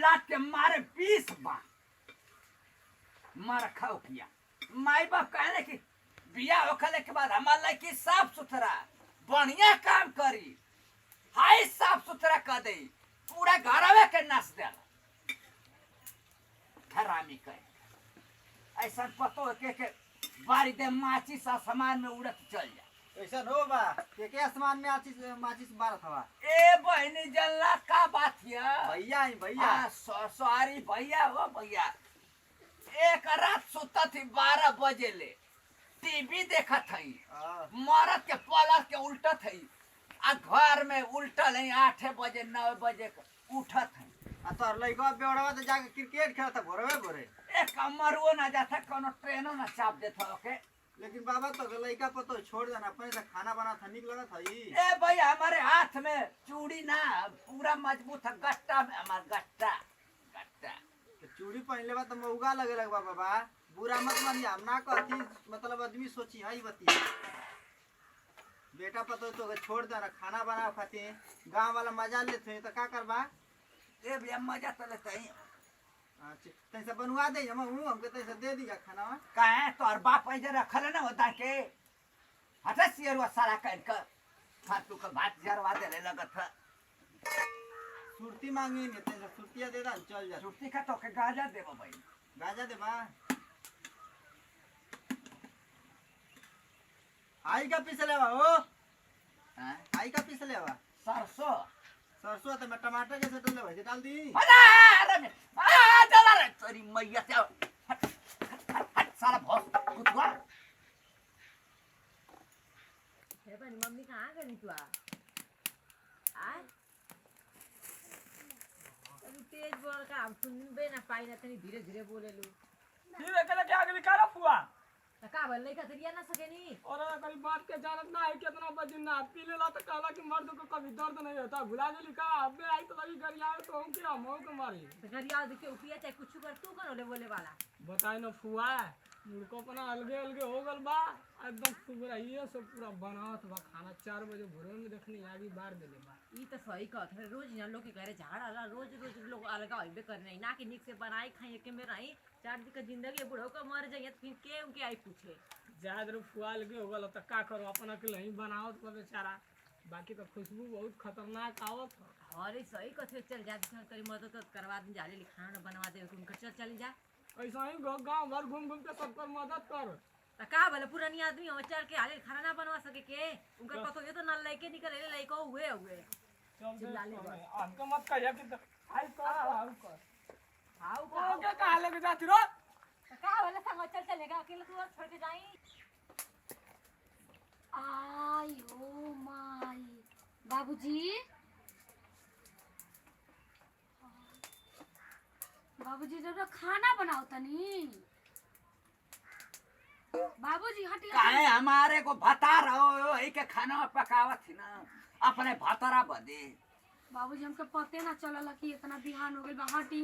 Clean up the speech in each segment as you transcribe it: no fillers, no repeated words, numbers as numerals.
लात के मारे 20 बार मार खाओ किया। माई बाप कहले कि बिया होखले के बाद हमार लड़की साफ सुथरा बढ़िया काम करी, हाई साफ सुथरा कर दे, पूरा घरवे के नस दे हरामी कहे। ऐसा पतो के बारी दे माचिस आसमान में उड़त चल जा। ऐसा हो बा के आसमान में माचिस बारत हवा। ए बहनी जल्ला का बात है भैया भैया सॉरी भैया हो भैया। एक रात सुता थी 12 बजे ले टीवी देखा थी, मरद के पलक के उल्टा थी आ घर में उल्टल है 8 बजे 9 बजे उठत है। आ तोर लइका बेवड़वा तो जाके क्रिकेट खेलता भोरवे भोरे। ए कमरवो ना जाता कोनो ट्रेनो ना चाप देता ओके। लेकिन बाबा तो लइका पर तो छोड़ देना, अपने से खाना बना था निक लगा था ई। ए भाई हमारे हाथ में चूड़ी ना पूरा मजबूत है, गट्टा में हमार गट्टा गट्टा तो चूड़ी पहन लेबा तो मौगा लगे लगबा बाबा। बुरा मत मानिए, हम ना कहती, मतलब आदमी सोची हई बती बेटा पतो तो छोड़ देना, खाना बना खाते गांव वाला मजा लेते तो का करबा। ए भैया मजा तो लेते हैं। अच्छा तैसे बनवा दे हमके तैसे दे दिया खाना। काहे तोर बाप ऐजे रखल ना होता के हटा सियरवा सारा काट कर फालतू का भात जरवा दे ले लगत है। सुरती मांगी ने तैसे सुरतिया दे दा चल जा। सुरती का तो के गाजा देबो भाई। गाजा दे बा। आई का पीस लेवा हो। हां आई का पीस लेवा। सरसों तो मैं टमाटर के सटल लेवा डाल दी। अरे चला रे तेरी मैया से हट साला भोस कुतवा। हे बनी मम्मी कहाँ गई तू आ तेज बोल का हम सुनबे ना पाई ना तनी धीरे धीरे बोले लू। धीरे करे के आगे निकाला फुआ त का भल लइका तरिया ना सकेनी। और कभी बात के जानत ना है कितना बजे ना पी लेला तो कहला कि मर्द को कभी दर्द नहीं होता, भुला गेली का अबे आई तो लगी गरिया तो हम के हम के मारी त गरिया देखे उठिया चाहे कुछ कर तू करो ले बोले वाला बताई ना फुआ मुर्को अपना अलगे अलगे हो गल बा एकदम सुबह ये सब पूरा बनावत बा खाना 4 बजे भोर में देखनी आगे बार देले बा। ई त सही कहत है, रोज ना लोग के घरे झाड़ आला रोज रोज लोग अलगा होइबे करने ना कि निक से बनाई खाई के में रही 4 दिन का जिंदगी बुढ़ो का मर जाइए फिर के उनके आई पूछे ज्यादा रो फुआ अलगे हो गल तो का करो अपना के नहीं बनावत बा बेचारा। बाकी तो खुशबू बहुत खतरनाक आवत। अरे सही कथे चल जा तेरी मदद करवा दिन जाले खाना बनवा दे उनका चल जा। ऐसा ही गाँव भर घूम घूम के सबकर मदद कर। त का भले पुरानी आदमी हो चढ़ के हाले खाना ना बनवा सके के उनका पतो ये तो ना लइके निकले लइको हुए हमको मत कहिया कि आई कर हाउ कर हाउ ओ के कहा लेके जाती रो का भले संग चल चलेगा अकेले तू और छोड़ के जाई। आई ओ माई बाबूजी बाबूजी जरा खाना बनाओ तनी। बाबूजी हटिया काहे हमारे को बता रहो यही के खाना पकावत थी ना अपने भातरा बदे। बाबूजी हमके पते ना चलल कि इतना बिहान हो गइल बा। हटी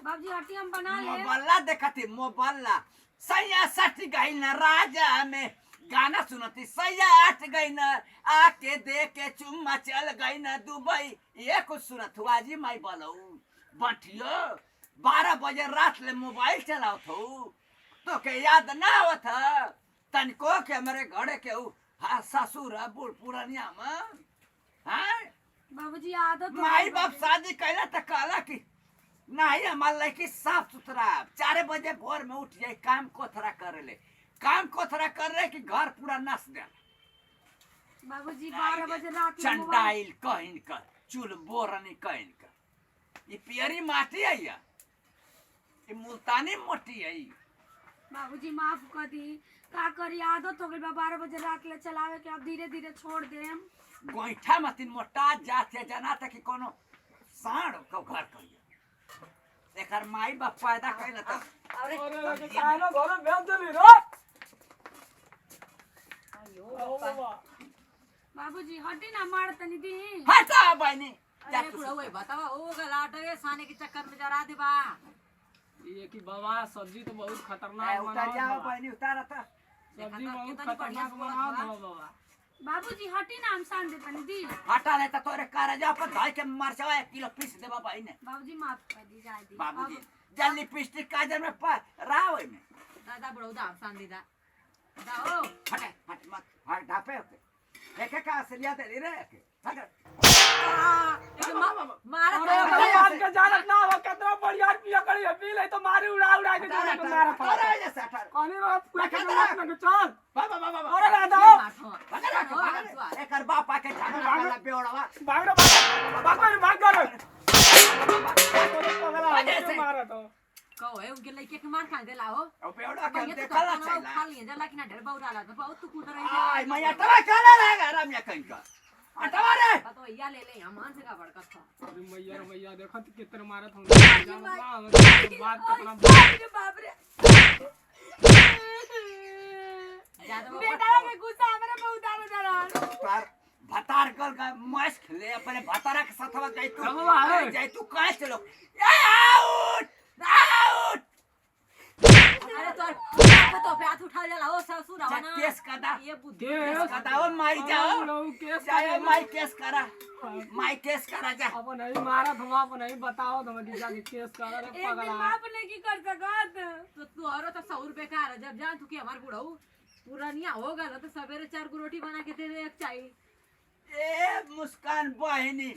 बाबूजी हटी हम बना ले। मोबल्ला देखती मोबल्ला सैया 60 गई न राजा में गाना सुनती सैया 8 गई न आके दे के चुम्मा चल गई न दुबई ये कुछ सुनत हुआ जी माई बोलो बटियो 12 बजे रात ले मोबाइल चलाओ तो के याद ना आवत तनको के मेरे घरे के हाँ ससुर बूढ़ पुरानिया में हाँ बाबूजी आदत माई बाप शादी कैला तो कहला कि नहीं हमार लड़की साफ सुथरा 4 बजे भोर में उठ जाए काम कोथरा करे ले काम कोथरा कर रहे कि घर पूरा नस दे। बाबूजी 12 बजे रात में चंडाइल कहन कर चूल बोरनी कहन कर ये पियरी माटी है या ये मुल्तानी मोटी है। बाबूजी माफ कर दी का करी आदत हो गई बा 12 बजे रात ले चलावे के अब धीरे धीरे छोड़ देम। गोईठा मतिन मोटा जात है जना तक कि कोनो साढ़ को घर कहिए एकर माई बाप पैदा कैला त अरे खाना घर भेज देली रो आयो बाबा बाबूजी हटी ना मार तनी दी। हटा बहनी अरे कुड़ा हुए बतावा ओ गलाट है साने के चक्कर में जरा दे बा। ये कि बाबा सब्जी तो बहुत खतरनाक उतर जाओ बहनी उतार था सब्जी बहुत खतरनाक बनाओ बाबा। बाबूजी हटी ना हम सान दे तनी दी। हटा ले तो तोरे कारेजा पर धाई के मरचा 1 किलो पीस देबा भाई ने बाबूजी माफ कर दी जाए दी। बाबूजी जल्दी लिपस्टिक काजल में राव में दादा बुढ़ऊ दा सान दी दा दाओ हटे हट मत हट ढापे ओके देखे का असलियत है रे के हट मारा अरे आज के जानत ना हो कितना बढ़िया पिया करी पी ले तो मारी उड़ा के जाने को मारा था अरे जैसे हट कौन रो पूरा के नाच में चल बाबा बाबा अरे दादा पकड़ एकर बाप आके झागड़ा वाला बेओड़वा भाग रे भाग कर मारा तो कहो है उनके लइके के मार खा देला हो ओ बेओड़ा के ये तो देखला खा छैला लिए जला कि ना ढेर बहु डाला तो बहुत तू कूद रही आई मैया तवा चला रहेगा रम्या कहीं का हटवा रे तो या ले ले हम से का बड़का था अरे मैया देखत कितना मारत हम बात कितना अरे बाप रे ज्यादा बेटा के गुस्सा हमरा बहुत आ रहा। पर भतार कल का मैच खेले अपने भतारा के साथवा जाई तू चलो बाहर। जाई तू कहां चलो आउट आउट अरे तो पे हाथ उठा जाला हो ससुर जा आवा केस कदा ये बुद्धि केस कदा ओ माई जाओ केस जाए माई केस करा माई केस करा जा अब नहीं मारत हम आप नहीं बताओ तुम दीदा के केस कर रे एक दिन पगला माफ नहीं की कर सकत। तो तू और तो 100 रुपए का है जब जान तू कि हमार बुढ़ऊ पुरानिया हो गल तो सवेरे 4 गो रोटी बना के दे दे एक चाहिए ए मुस्कान बहनी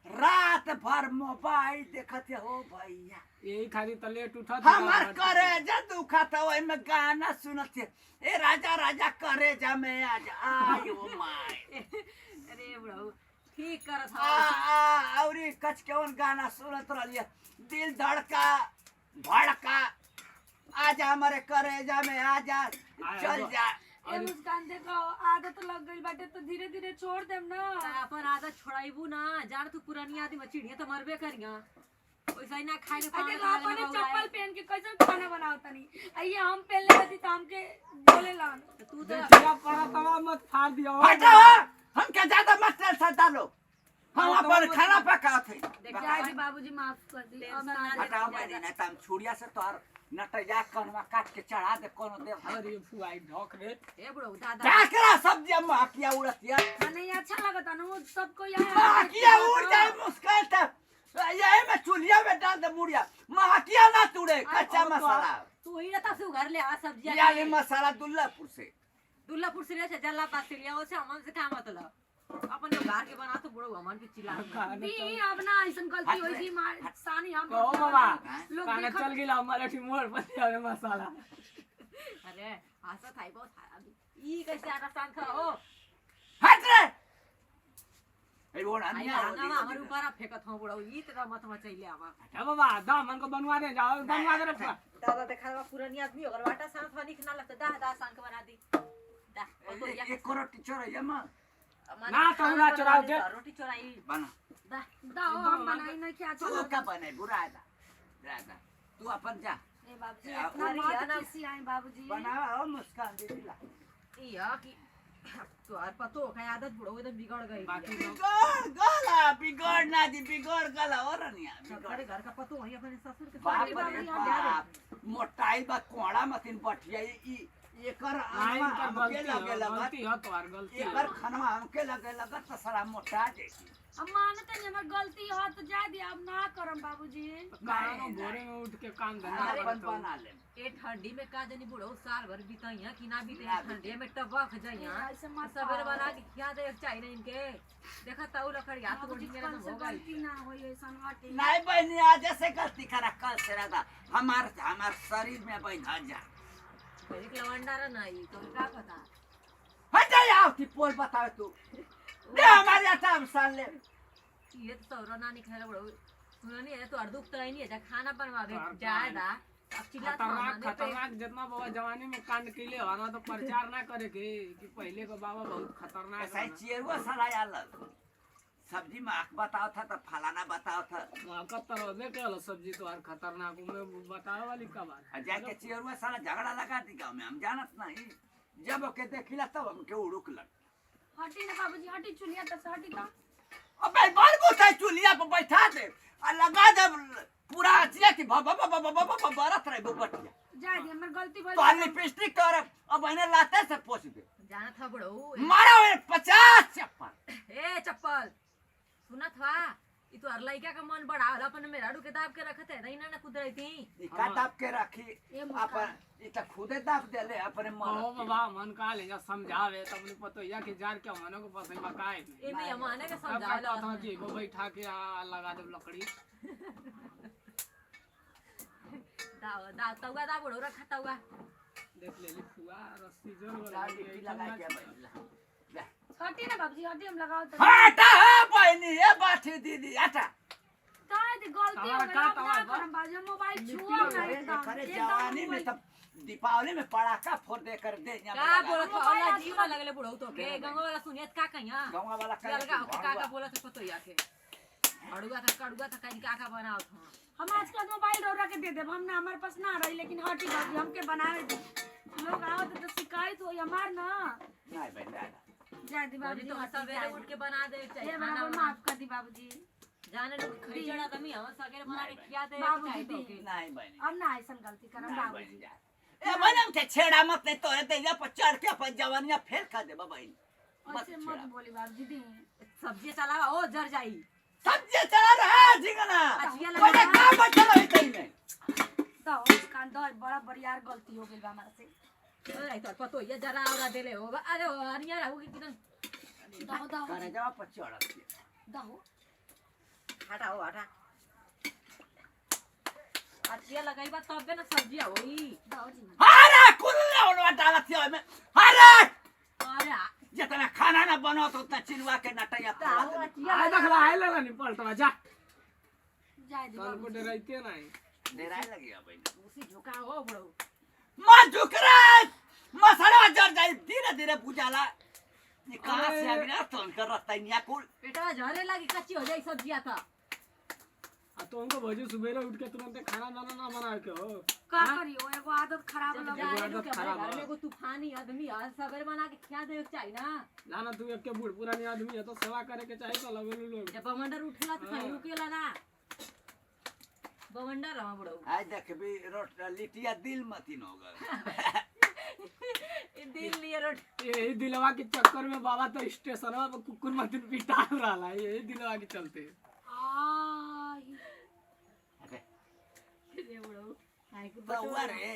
रात भर मोबाइल देखत हो भैया यही खाली त लेट उठत हमार करेजा दुखत ओइ में गाना सुनत ए राजा राजा करेजा में आज आयो माय अरे बुढ़ऊ ठीक करत आ हो आ औरी कच केवन गाना सुनत रहलिए दिल धड़का भड़का आजा हमारे करेजा में आजा चल जा ए मुस्कान देखो आदत लग गई बाटे तो धीरे धीरे छोड़ देम ना। अपन आदत छोड़ाइबू ना जान तू पुरानी आदमी चिड़िया तो मरबे करिया वैसा ही ना खाए के अरे पानी अपने चप्पल पहन के कैसे खाना बनाओ तनी आइए हम पहले रहती तो हमके बोले लन। तू तो देखिया पड़ा तवा मत फाड़ दियो हटो हम के ज्यादा मत टेंशन डालो हम अपन खाना पकात है जाए दी बाबूजी माफ कर दी। अब ना हटाओ मैंने ना तम छुड़िया से तोर नटया कनवा काट के चढ़ा दे कोनो दे अरे फुआई ढोक रे ए बुढ़ऊ दादा काकरा सब्जी माकिया उड़तिया नहीं अच्छा लगता ना वो सबको यहाँ माकिया उड़ जाए मुस्कान तक यही में चूल्हा में डाल दे मुड़िया माकिया ना तुड़े कच्चा मसाला तू ही रहता से घर ले आ सब्जियां यानी मसाला दुल्लापुर से दुल्लापुर से ले जल्ला पास से लिया उसे हमन से काम मतलब अपन लोग घर के बना तो बुढ़ऊ हमन के चिल्ला दी अब ना ऐसा गलती हुई थी मार सानी हम ओ बाबा लोग काने देखत चल गेला मराठी मोड़ पर अरे मसाला अरे आशा थाई बहुत अभी ई कैसे आटा सांग खा हो हट रे ए वो आई अन्या हंगामा हमर ऊपर फेंकत हो बुढ़ऊ ई तेरा मत मचैले आवा ए बाबा दामन को बनवा दे जाओ बनवा दे रखा दादा देखा पुरानी आदमी होकर वाटा सांस वानी खना लगता दा दा सांग बना दी दा और तो या एक करोड़ टीचर है यमा ना तो ना चुराओ के रोटी चुराई बना दा दाओ हम बनाई ना क्या तू चलो का बने बुरा है दादा तू अपन जा ए बाबूजी आ, इतना अरे मत यार ना- किसी आए बाबूजी बनावा हो मुस्कान दीदी ला ई या कि तो यार पतो है आदत बुढ़ऊ एकदम बिगड़ गई बाकी बिगड़ ना दी बिगड़ गला और निया सबके घर का पतो है अपने ससुर के बाप साथ रे बाबू बाप मोटाई बा कोड़ा मतीन बठिया ई एकर नहीं आमा कर हमके गलती लगे है लगत गलती है तो यार गलती है एकर खनवा हमके लगे लगत तो साला मोटा देखी हम मानते हैं हमर गलती हो तो जा दी अब ना करम बाबूजी। कानो भोरे में उठ के काम धंधा अरे अपन करत हो। बना ले ए ठंडी में का जनी बुढ़ऊ साल भर बिताइया कि ना बिताइया ना ठंडी में टबक जाइया ऐसे मत सवेरे आओ। बना के खिया दे चाहिए ना इनके देखा ताऊ लकड़ी हाथ बाबूजी रोटी मेरा कल तो से हो गई गलती ना होई ऐसा हटे नहीं बहनी आज से गलती करा कल से रहता हमार शरीर में बहन जा एक लवंडा रे नहीं तो का पता हट जा आओ की पोल बतावे तू दे हमारे आटा साल ले ये तो सौरा ना निकले बुढ़ऊ सुननी है तो अर्दुक तो नहीं है जा खाना बनवावे तो जायदा अब चिल्ला तो खतरनाक खतरनाक जितना बाबा जवानी में कांड के लिए ना तो प्रचार ना करे के कि पहले का बाबा बहुत खतरनाक ऐसा ही चेरुआ साला यार सब्जी में आँख बताओ था तो फलाना बताओ था कत्तर देखे लो सब्जी तो यार खतरनाक में बतावे वाली का बात जाके चेरुआ साला झगड़ा लगा दी गाँव में हम जानत नहीं जब ओके देखिला तब हमके उड़ुक लग हटी ना बाबूजी हटी चुलिया तो हटी तो अबे बाल बोता चूल्हा पर बैठा दे और लगा दे पूरा अचिया की बाबा बरत रहे वो बटिया जा दी हमर गलती भइल तो लिपस्टिक कर अब इन्हें लाते से पोछ दे जाना था बुढ़ऊ मारा हुए 50 चप्पल। ए चप्पल सुनत हुआ ई तो हर लइका का मन बढ़ा अपन मेरा डू के दाब के रखत है नहीं ना कुदरई थी इका दाब के रखी ये मुस्कान। अपन इ त खुदे दाब देले अपने ओ मन बाबा मन का ले जा समझावे तब नहीं पता या कि जार के मनो को पसंद बकाए ए में माने के अब समझा कहता था कि वो बैठा के लगा दे लकड़ी दा तौगा दा बुढ़ऊ रखा तौगा देख ले ली फुआ रस्सी जोर वाला लाल गिट्टी लगा के बैठला हटी ना बाबूजी हटी हम लगाओ तो हटा बहनी ये बाठी दीदी हटा ताए दी गलती हो गई अब ना करम बाबूजी मोबाइल छुओ ना एकदम अरे जवानी में तब दीपावली में पड़ाका फोड़ दे कर दे का बोलत हो अल्लाह जीवा लगले बुढ़ऊ तो के गंगा वाला सुनियत का कहिया गांव वाला लगा का बोलत है पतो या के अड़ुआ था कहीं का बनाओ था हम आज का मोबाइल रौरा के दे देब हम ना हमारे पास ना रही लेकिन हटी बाबूजी हमके बनावे दे लोग आओ तो शिकायत होई हमार ना नहीं बहन जाए दी बाबूजी बाबूजी तो सवेरे उठ के बना दे चाहिए ये खाना बराबर माफ कर दी बाबूजी जाने लोग खिचड़ा तमी हम सवेरे बना के खिया दे बाबूजी दी नहीं बहन अब ना ऐसा गलती करम बाबूजी ए बनम के छेड़ा मत नहीं तोरे तेजा पर चढ़ के अपन जवानिया फेल कर दे बहन मत ऐसे मत छेड़ा बोली बाबूजी दी सब्जी चलावा ओ जर जाई सब्जी चला रहा है झिंगना अचिया कोई लगा काम बैठा रही तई में तो उसकान दो बड़ा बरियार गलती हो गई बा हमारे से अरे तो पतो ये जरा आवरा देले हो अरे अनिया रहू कि किन दहो दहो करे जवा पर चढ़ दहो हटाओ हटा अचिया लगाई बा तब ना सब्जी होई दहो जी अरे कुल्ला उनवा डालत थी में अरे अरे जितना खाना ना बनो तो उतना चिनवा के नटैया ताऊ पड़ा अचिया आए देख ला आए ले नहीं पलटवा जा जाए दी कल को बाबूजी डराइते नहीं डेराय लगी अब उसी झुका हो बड़ो मां झुक रहा है मसाला जर जाए धीरे धीरे बुझाला ये कहां से आ गया तो उनका रास्ता ही नहीं कुल पेटवा झरे लगी कच्ची हो जाई सब्जिया था आ तो उनको भौजी सुबह उठ के तुरंत खाना दाना ना बना के हो का करियो एगो आदत खराब जब लग जाए आदत लोग के खराब घर है। में को तूफानी आदमी आज सवेरे बना के खिया दे चाहिए ना जाना तू एक के बूढ़ पुरानी आदमी है तो सेवा करे के चाहिए तो लगेलू लोग जब बवंडर उठला तो कहीं रुकेला ना बवंडर रहा बड़ो आज देख भी रोट लिटिया दिल मतिन हो गए दिल लिए रोट यही दिलवा के चक्कर में बाबा तो स्टेशन पर कुकुर मतिन पिटा रहा है यही दिलवा के चलते आई ये बड़ो आई को बउआ रे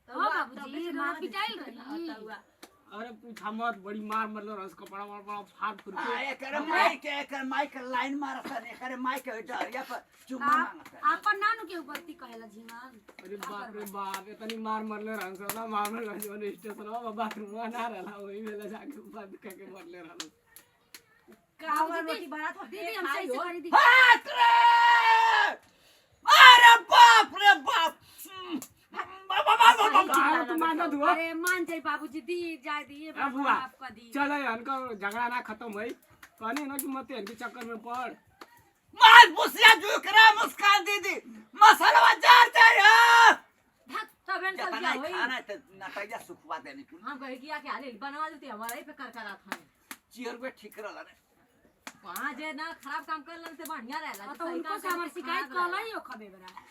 हां बाबूजी मां पिटाइल रही अरे पूछा मत बड़ी मार मतलब रस कपड़ा बड़ा फाड़ फुर के एकर माइक लाइन मारता एकर माइक डरिया पर चुम्मा मांगता आपन नानू के गलती कहेला जीवन अरे बाप इतनी मार मरले रहन सब मार मर जो स्टेशन में बाथरूम ना रहला वही में जाके बंद करके मरले रहल कावर रोटी बना था दीदी हम सही से करी दी हाथ रे अरे बाप रे बाप तू माना दुआ अरे मान जाई बाबूजी दी जाए दी ये बात बुआ माफ कर दी चल इनका झगड़ा ना खत्म भई कहनी ना कि मत इनके चक्कर में पड़ माल बुसिया झुक रहा मुस्कान दीदी मसाला जार चाहिए तब इन कितना सब्जियां होई खाना तो नटैया सुखवा देनी तू हम कहे किया के हाले बनवा देते हमारा ही पे कर करा था चियर पे ठीक रहला रे वहां जे ना खराब काम करलन से बढ़िया रहला तो उनको से हमर शिकायत कहला ही हो खबे बरा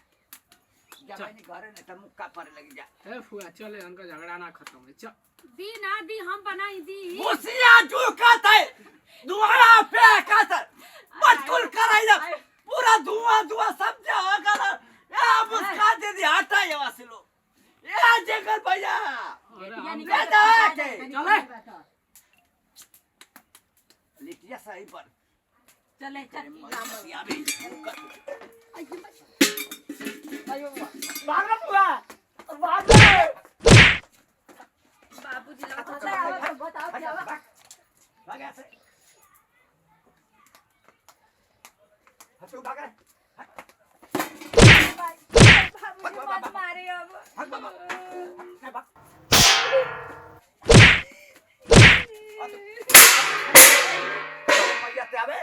जब नहीं घरे नहीं तो मुक्का पर लगी जा ए फुआ चल इनका झगड़ा ना खत्म है चल दी ना दी हम बनाई दी बुसिया झुका था दुआरा पे का था मटकुल कराइला पूरा धुआं सब जा गला या मुस्कान दीदी हटा ये वासिलो या जंगल भैया लिटिया सही पर चले चल बुसिया भी भाग फुआ भाग ले बाबूजी लोग बताओ क्या हुआ भाग ऐसे हटो भाग रे बाबूजी मत मारे अब भाग बाबा नहीं भाग भैया ते आवे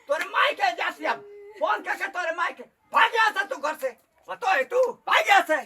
तोरे माई के जासी अब फोन करके तोरे माई के भाग गया था तू घर से बतो है तू भाग गया से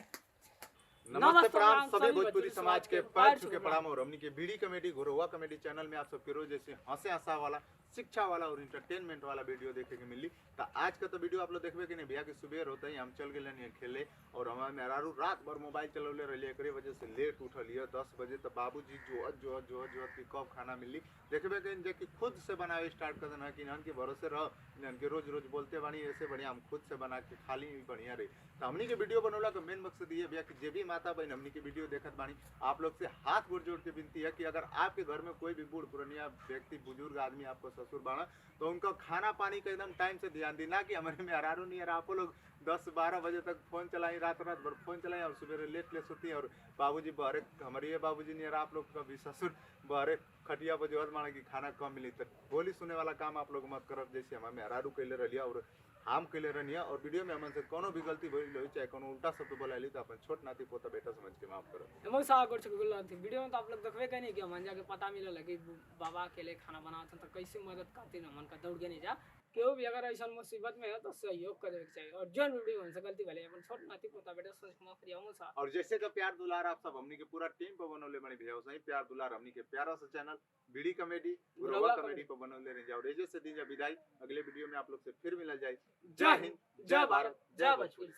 नमस्ते प्रणाम सभी भोजपुरी समाज के पैर छू के प्रणाम और हमनी के बीड़ी कमेडी घोरवा कमेडी चैनल में आप सबके रोज जैसे हंसे हंसा वाला शिक्षा वाला और इंटरटेनमेंट वाला वीडियो देखे के मिली। तो आज का तो वीडियो आप लोग देखबे कि नहीं भैया कि सुबह होते ही हम चल गए खेले और हमारे मेहरारू रात भर मोबाइल चलौले रही, एक वजह से लेट उठलिए 10 बजे। तो बाबूजी जोहत की कब खाना मिली देखबे कि खुद से बनावे स्टार्ट कर देना कि इन्हन के भरोसे रह, इन्हन के रोज रोज बोलते बानी ऐसे बढ़िया हम खुद से बना के खाली बढ़िया रही। तो हमनी के वीडियो बनौला का मेन मकसद ये भैया कि जे भी माता बहन हमनी के वीडियो देखत बानी आप लोग से हाथ जोड़ के विनती है कि अगर आपके घर में कोई भी बूढ़ पुरानिया व्यक्ति बुजुर्ग आदमी आपको ससुर बाना तो उनका खाना पानी का एकदम टाइम से ध्यान देना कि हमारे में हरारू नहीं है। आप लोग 10-12 बजे तक फोन चलाई, रात भर फोन चलाएं और सुबह लेट सोती है और बाबूजी बहरे हमारे ये बाबूजी नहीं है, आप लोग का भी ससुर बहरे खटिया पर जो माना कि खाना कम मिली। तो बोली सुने वाला काम आप लोग मत करब जैसे हमारे हरारू कैले रहिए और हम कैले रहिए। और वीडियो में हमन से कोनो भी गलती भइल हो चाहे कोनो उल्टा शब्द बोलाइली तो अपन छोट नाती पोता बेटा समझ के माफ करो। हम सा कर चुके गलत वीडियो में तो आप लोग देखबे कहीं कि हमन जाके पता मिले लगे बाबा अकेले खाना बनाते तो कैसे मदद करते हमन का दौड़ के नहीं जा केहू भी अगर ऐसा मुसीबत में है तो सहयोग करे के चाहिए। और जो वीडियो हमसे गलती भले अपन छोट नाती पोता बेटा समझ के माफ करियो सा। और जैसे का प्यार दुलार आप सब हमनी के पूरा टीम पर बनौले बनी भैया सही प्यार दुलार हमनी के प्यारा सा चैनल बीडी कॉमेडी गुरवा कॉमेडी पर बनौले रह जाओ। रेजे से दीजिए विदाई, अगले वीडियो में आप लोग से फिर मिला जाए। जय हिंद, जय भारत, जय भोजपुरी।